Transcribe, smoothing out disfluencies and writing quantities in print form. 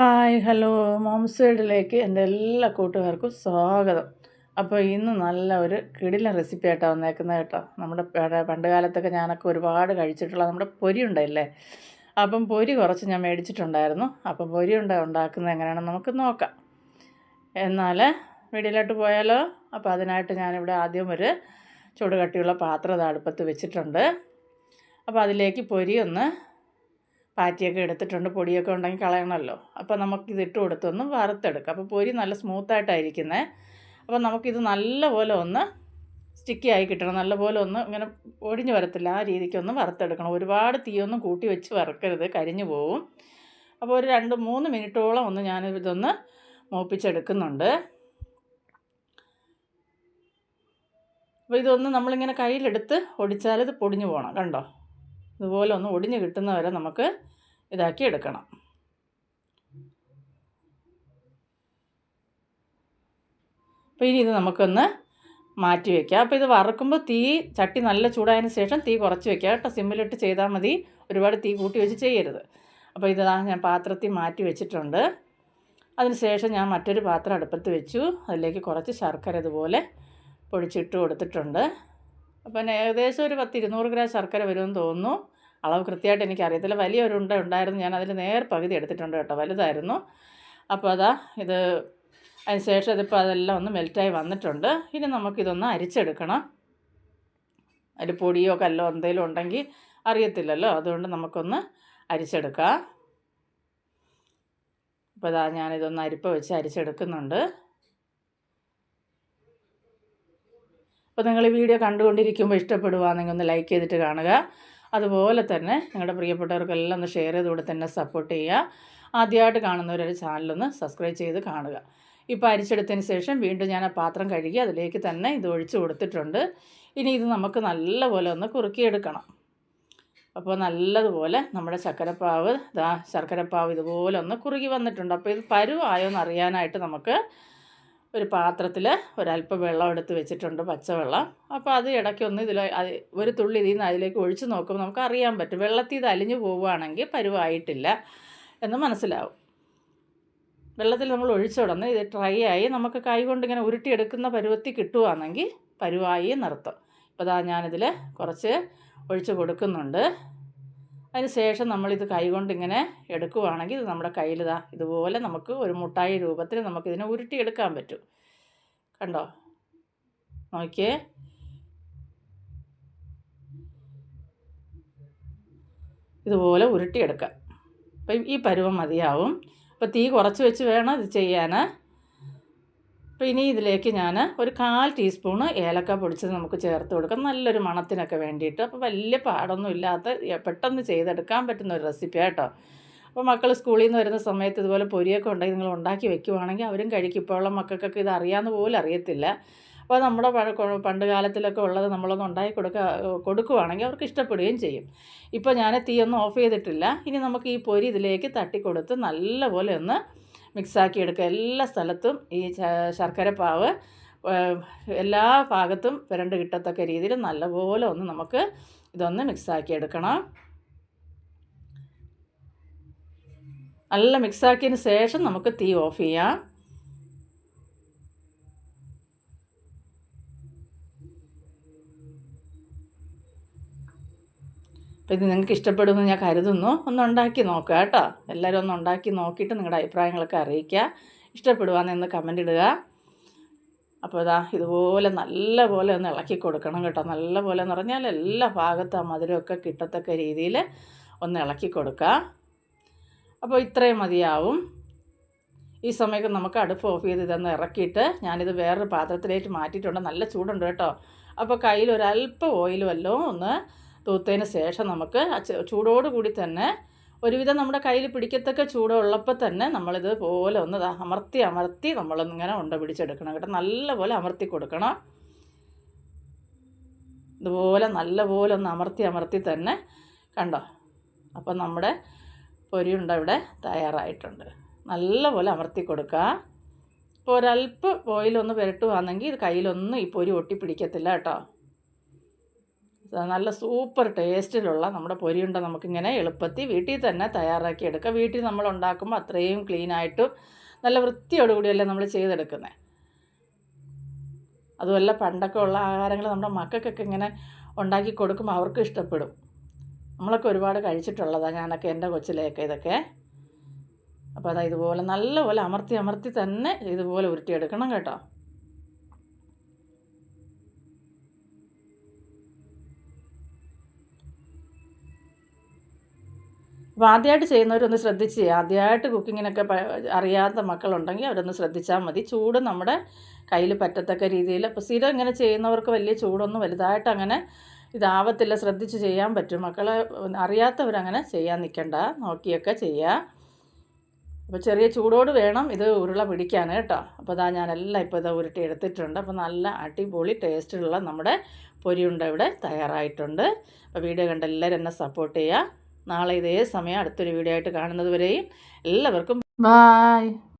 Hi hello moms വേൾഡിലേക്ക് എൻ്റെ എല്ലാ കൂട്ടുകാർക്കും സ്വാഗതം. അപ്പോൾ ഇന്ന് നല്ല ഒരു കിടിലൻ റെസിപ്പി ആയിട്ടാണ് വന്നേക്കുന്നത് കേട്ടോ. നമ്മുടെ പണ്ട് കാലത്തൊക്കെ ഞാനൊക്കെ ഒരുപാട് കഴിച്ചിട്ടുള്ള നമ്മുടെ പൊരി ഉണ്ടല്ലേ, അപ്പം പൊരി കുറച്ച് ഞാൻ മേടിച്ചിട്ടുണ്ടായിരുന്നു. അപ്പം പൊരി ഉണ്ടാക്കുന്നത് എങ്ങനെയാണെന്ന് നമുക്ക് നോക്കാം. എന്നാൽ വീഡിയോയിലോട്ട് പോയാലോ? അപ്പോൾ അതിനായിട്ട് ഞാനിവിടെ ആദ്യം ഒരു ചൂടുകട്ടിയുള്ള പാത്രം അടുപ്പത്ത് വെച്ചിട്ടുണ്ട്. അപ്പോൾ അതിലേക്ക് പൊരി ഒന്ന് പാറ്റിയൊക്കെ എടുത്തിട്ടുണ്ട്. പൊടിയൊക്കെ ഉണ്ടെങ്കിൽ കളയണമല്ലോ. അപ്പോൾ നമുക്കിത് ഇട്ട് കൊടുത്തൊന്ന് വറുത്തെടുക്കാം. അപ്പോൾ പൊരി നല്ല സ്മൂത്തായിട്ടായിരിക്കുന്നത്. അപ്പോൾ നമുക്കിത് നല്ലപോലെ ഒന്ന് സ്റ്റിക്കി ആയി കിട്ടണം. നല്ലപോലെ ഒന്ന് ഇങ്ങനെ ഒടിഞ്ഞു വരത്തില്ല, ആ രീതിക്കൊന്ന് വറുത്തെടുക്കണം. ഒരുപാട് തീയൊന്നും കൂട്ടി വെച്ച് വറുക്കരുത്, കരിഞ്ഞു പോവും. അപ്പോൾ ഒരു 2-3 മിനിറ്റോളം ഒന്ന് ഞാനിതൊന്ന് മൂപ്പിച്ചെടുക്കുന്നുണ്ട്. അപ്പോൾ ഇതൊന്ന് നമ്മളിങ്ങനെ കയ്യിലെടുത്ത് ഒടിച്ചാൽ ഇത് പൊടിഞ്ഞു പോകണം. കണ്ടോ? ഇതുപോലെ ഒന്ന് ഒടിഞ്ഞ് കിട്ടുന്നവരെ നമുക്ക് ഇതാക്കി എടുക്കണം. അപ്പോൾ ഇനി ഇത് നമുക്കൊന്ന് മാറ്റി വയ്ക്കാം. അപ്പോൾ ഇത് വറുക്കുമ്പോൾ ചട്ടി നല്ല ചൂടായതിന് ശേഷം തീ കുറച്ച് വയ്ക്കുക കേട്ടോ. സിമ്മിലിട്ട് ചെയ്താൽ മതി, ഒരുപാട് തീ കൂട്ടി വെച്ച് ചെയ്യരുത്. അപ്പോൾ ഇതാ ഞാൻ പാത്രത്തിൽ മാറ്റി വെച്ചിട്ടുണ്ട്. അതിന് ശേഷം ഞാൻ മറ്റൊരു പാത്രം അടുപ്പത്ത് വെച്ചു. അതിലേക്ക് കുറച്ച് ശർക്കര ഇതുപോലെ പൊടിച്ചിട്ട് കൊടുത്തിട്ടുണ്ട്. അപ്പം ഏകദേശം ഒരു 10-200 ഗ്രാം ശർക്കര വരുമെന്ന് തോന്നുന്നു. അളവ് കൃത്യമായിട്ട് എനിക്കറിയത്തില്ല. വലിയൊരു ഉണ്ടായിരുന്നു, ഞാൻ അതിൽ പകുതി എടുത്തിട്ടുണ്ട് കേട്ടോ, വലുതായിരുന്നു. അപ്പോൾ ഇത് അതിന് ശേഷം ഇതിപ്പോൾ അതെല്ലാം ഒന്ന് മെൽറ്റായി വന്നിട്ടുണ്ട്. ഇനി നമുക്കിതൊന്ന് അരിച്ചെടുക്കണം. അതിൽ പൊടിയോ കല്ലോ എന്തെങ്കിലും ഉണ്ടെങ്കിൽ അറിയത്തില്ലല്ലോ, അതുകൊണ്ട് നമുക്കൊന്ന് അരിച്ചെടുക്കാം. അപ്പോൾ ഞാനിതൊന്ന് അരിപ്പ വെച്ച് അരിച്ചെടുക്കുന്നുണ്ട്. അപ്പോൾ നിങ്ങൾ ഈ വീഡിയോ കണ്ടുകൊണ്ടിരിക്കുമ്പോൾ ഇഷ്ടപ്പെടുവാണെങ്കിൽ ഒന്ന് ലൈക്ക് ചെയ്തിട്ട് കാണുക. അതുപോലെ തന്നെ നിങ്ങളുടെ പ്രിയപ്പെട്ടവർക്കെല്ലാം ഒന്ന് ഷെയർ ചെയ്ത് കൂടെ തന്നെ സപ്പോർട്ട് ചെയ്യുക. ആദ്യമായിട്ട് കാണുന്നവരൊരു ചാനലൊന്ന് സബ്സ്ക്രൈബ് ചെയ്ത് കാണുക. ഇപ്പോൾ അരിച്ചെടുത്തതിന് ശേഷം വീണ്ടും ഞാൻ ആ പാത്രം കഴുകി അതിലേക്ക് തന്നെ ഇത് ഒഴിച്ച് കൊടുത്തിട്ടുണ്ട്. ഇനി ഇത് നമുക്ക് നല്ലപോലെ ഒന്ന് കുറുക്കിയെടുക്കണം. അപ്പോൾ നല്ലതുപോലെ നമ്മുടെ ശർക്കരപ്പാവ് ഇതുപോലെ ഒന്ന് കുറുകി വന്നിട്ടുണ്ട്. അപ്പോൾ ഇത് പരുവായോ എന്ന് അറിയാനായിട്ട് നമുക്ക് ഒരു പാത്രത്തിൽ ഒരല്പം വെള്ളം എടുത്ത് വെച്ചിട്ടുണ്ട്, പച്ചവെള്ളം. അപ്പോൾ അത് ഇടയ്ക്കൊന്ന് ഒരു തുള്ളി ഇതിൽ നിന്ന് അതിലേക്ക് ഒഴിച്ച് നോക്കുമ്പോൾ നമുക്ക് അറിയാൻ പറ്റും. വെള്ളത്തിൽ ഇത് അലിഞ്ഞു പോവുകയാണെങ്കിൽ പരുവായിട്ടില്ല എന്ന് മനസ്സിലാവും. വെള്ളത്തിൽ നമ്മൾ ഒഴിച്ചുടന്ന് ഇത് ഡ്രൈ ആയി നമുക്ക് കൈ കൊണ്ട് ഇങ്ങനെ ഉരുട്ടിയെടുക്കുന്ന പരുവത്തിൽ കിട്ടുകയാണെങ്കിൽ പരുവായി നിർത്തും. ഇപ്പോൾ ഞാനിതിൽ കുറച്ച് ഒഴിച്ച് കൊടുക്കുന്നുണ്ട്. അതിന് ശേഷം നമ്മളിത് കൈകൊണ്ട് ഇങ്ങനെ എടുക്കുകയാണെങ്കിൽ ഇത് നമ്മുടെ കയ്യിൽ ഇതുപോലെ നമുക്ക് ഒരു മുട്ടായി രൂപത്തിൽ നമുക്കിതിനെ ഉരുട്ടിയെടുക്കാൻ പറ്റും. കണ്ടോ? നോക്കിയേ, ഇതുപോലെ ഉരുട്ടിയെടുക്കാം. അപ്പം ഈ പരുവം മതിയാവും. അപ്പോൾ തീ കുറച്ച് വെച്ച് വേണം ഇത് ചെയ്യാൻ. അപ്പോൾ ഇനി ഇതിലേക്ക് ഞാൻ ഒരു 1/4 ടീസ്പൂണ് ഏലക്ക പൊടിച്ചത് നമുക്ക് ചേർത്ത് കൊടുക്കാം, നല്ലൊരു മണത്തിനൊക്കെ വേണ്ടിയിട്ട്. അപ്പോൾ വലിയ പാടൊന്നും ഇല്ലാത്ത പെട്ടെന്ന് ചെയ്തെടുക്കാൻ പറ്റുന്ന ഒരു റെസിപ്പിയാണ് കേട്ടോ. അപ്പോൾ മക്കൾ സ്കൂളിൽ നിന്ന് വരുന്ന സമയത്ത് ഇതുപോലെ പൊരിയൊക്കെ ഉണ്ടെങ്കിൽ നിങ്ങൾ ഉണ്ടാക്കി വെക്കുവാണെങ്കിൽ അവരും കഴിക്കും. ഇപ്പോൾ ഉള്ള മക്കൾക്കൊക്കെ ഇത് അറിയാമെന്ന് പോലും അറിയത്തില്ല. അപ്പോൾ നമ്മുടെ പണ്ട് കാലത്തിലൊക്കെ ഉള്ളത് നമ്മളൊന്ന് ഉണ്ടാക്കി കൊടുക്കുവാണെങ്കിൽ അവർക്ക് ഇഷ്ടപ്പെടുകയും ചെയ്യും. ഇപ്പോൾ ഞാൻ തീയൊന്നും ഓഫ് ചെയ്തിട്ടില്ല. ഇനി നമുക്ക് ഈ പൊരി ഇതിലേക്ക് തട്ടിക്കൊടുത്ത് നല്ലപോലെ ഒന്ന് മിക്സാക്കി എടുക്കുക. എല്ലാ സ്ഥലത്തും ഈ ശർക്കരപ്പാവ് എല്ലാ ഭാഗത്തും പുരണ്ട് കിട്ടത്തക്ക രീതിയിൽ നല്ലപോലെ ഒന്ന് നമുക്ക് ഇതൊന്ന് മിക്സാക്കി എടുക്കണം. നല്ല മിക്സാക്കിയതിന് ശേഷം നമുക്ക് തീ ഓഫ് ചെയ്യാം. അപ്പോൾ ഇത് നിങ്ങൾക്ക് ഇഷ്ടപ്പെടുമെന്ന് ഞാൻ കരുതുന്നു. ഒന്ന് ഉണ്ടാക്കി നോക്കുക കേട്ടോ. എല്ലാവരും ഒന്ന് ഉണ്ടാക്കി നോക്കിയിട്ട് നിങ്ങളുടെ അഭിപ്രായങ്ങളൊക്കെ അറിയിക്കുക. ഇഷ്ടപ്പെടുവാണെന്ന് കമൻ്റ് ഇടുക. അപ്പോൾ ഇതുപോലെ നല്ലപോലെ ഒന്ന് ഇളക്കി കൊടുക്കണം കേട്ടോ. നല്ലപോലെ എന്ന് പറഞ്ഞാൽ എല്ലാ ഭാഗത്തും ആ മധുരമൊക്കെ കിട്ടത്തക്ക രീതിയിൽ ഒന്ന് ഇളക്കി കൊടുക്കുക. അപ്പോൾ ഇത്രയും മതിയാവും. ഈ സമയത്ത് നമുക്ക് അടുപ്പ് ഓഫ് ചെയ്ത് ഇതൊന്ന് ഇറക്കിയിട്ട് ഞാനിത് വേറൊരു പാത്രത്തിലേക്ക് മാറ്റിയിട്ടുണ്ട്. നല്ല ചൂടുണ്ട് കേട്ടോ. അപ്പോൾ കയ്യിൽ ഒരല്പം ഓയിൽ വല്ലതും ഒന്ന് തൂത്തതിന് ശേഷം നമുക്ക് ചൂടോടുകൂടി തന്നെ ഒരുവിധം നമ്മുടെ കയ്യിൽ പിടിക്കത്തക്ക ചൂടുള്ളപ്പോൾ തന്നെ നമ്മളിത് പോലെ ഒന്ന് അമർത്തി നമ്മളൊന്നിങ്ങനെ ഉണ്ട പിടിച്ചെടുക്കണം കേട്ടോ. നല്ലപോലെ അമർത്തി കൊടുക്കണം. ഇതുപോലെ നല്ലപോലെ ഒന്ന് അമർത്തി തന്നെ കണ്ടോ. അപ്പം നമ്മുടെ പൊരിയുണ്ട ഇവിടെ തയ്യാറായിട്ടുണ്ട്. നല്ലപോലെ അമർത്തി കൊടുക്കുക. ഇപ്പോൾ ഒരല്പം ഓയിലൊന്ന് പുരട്ടുകയാണെങ്കിൽ ഇത് കയ്യിലൊന്നും ഈ പൊരി ഒട്ടിപ്പിടിക്കത്തില്ല കേട്ടോ. നല്ല സൂപ്പർ ടേസ്റ്റിലുള്ള നമ്മുടെ പൊരിയുണ്ട നമുക്കിങ്ങനെ എളുപ്പത്തിൽ വീട്ടിൽ തന്നെ തയ്യാറാക്കി എടുക്കാം. വീട്ടിൽ നമ്മൾ ഉണ്ടാക്കുമ്പോൾ അത്രയും ക്ലീനായിട്ടും നല്ല വൃത്തിയോടുകൂടിയല്ലേ നമ്മൾ ചെയ്തെടുക്കുന്നത്. അതുമല്ല പണ്ടൊക്കെ ഉള്ള ആഹാരങ്ങൾ നമ്മുടെ മക്കൾക്കൊക്കെ ഇങ്ങനെ ഉണ്ടാക്കി കൊടുക്കുമ്പോൾ അവർക്കും ഇഷ്ടപ്പെടും. നമ്മളൊക്കെ ഒരുപാട് കഴിച്ചിട്ടുള്ളതാണ്, ഞാനൊക്കെ എൻ്റെ കൊച്ചിലെയൊക്കെ ഇതൊക്കെ. അപ്പോൾ അതാ ഇതുപോലെ നല്ലപോലെ അമർത്തി അമർത്തി തന്നെ ഇതുപോലെ ഉരുട്ടിയെടുക്കണം കേട്ടോ. അപ്പോൾ ആദ്യമായിട്ട് ചെയ്യുന്നവരൊന്ന് ശ്രദ്ധിച്ച് ചെയ്യുക. ആദ്യമായിട്ട് കുക്കിങ്ങിനൊക്കെ അറിയാത്ത മക്കളുണ്ടെങ്കിൽ അവരൊന്ന് ശ്രദ്ധിച്ചാൽ മതി. ചൂട് നമ്മുടെ കയ്യിൽ പറ്റത്തക്ക രീതിയിൽ. അപ്പോൾ സ്ഥിരം ഇങ്ങനെ ചെയ്യുന്നവർക്ക് വലിയ ചൂടൊന്നും വലുതായിട്ട് അങ്ങനെ ഇതാവത്തില്ല, ശ്രദ്ധിച്ച് ചെയ്യാൻ പറ്റും. മക്കളെ അറിയാത്തവരങ്ങനെ ചെയ്യാൻ നിൽക്കണ്ട, നോക്കിയൊക്കെ ചെയ്യുക. അപ്പോൾ ചെറിയ ചൂടോട് വേണം ഇത് ഉരുള പിടിക്കാൻ കേട്ടോ. അപ്പോൾ ഇതാ ഞാനെല്ലാം ഇപ്പോൾ ഇതാ ഉരുട്ടി എടുത്തിട്ടുണ്ട്. അപ്പോൾ നല്ല അടിപൊളി ടേസ്റ്റുള്ള നമ്മുടെ പൊരിയുണ്ട ഇവിടെ തയ്യാറായിട്ടുണ്ട്. അപ്പോൾ വീഡിയോ കണ്ട് എല്ലാവരും എന്നെ സപ്പോർട്ട് ചെയ്യുക. നാളെ ഇതേ സമയം അടുത്തൊരു വീഡിയോ ആയിട്ട് കാണുന്നത് വരെയും എല്ലാവർക്കും ബായ്.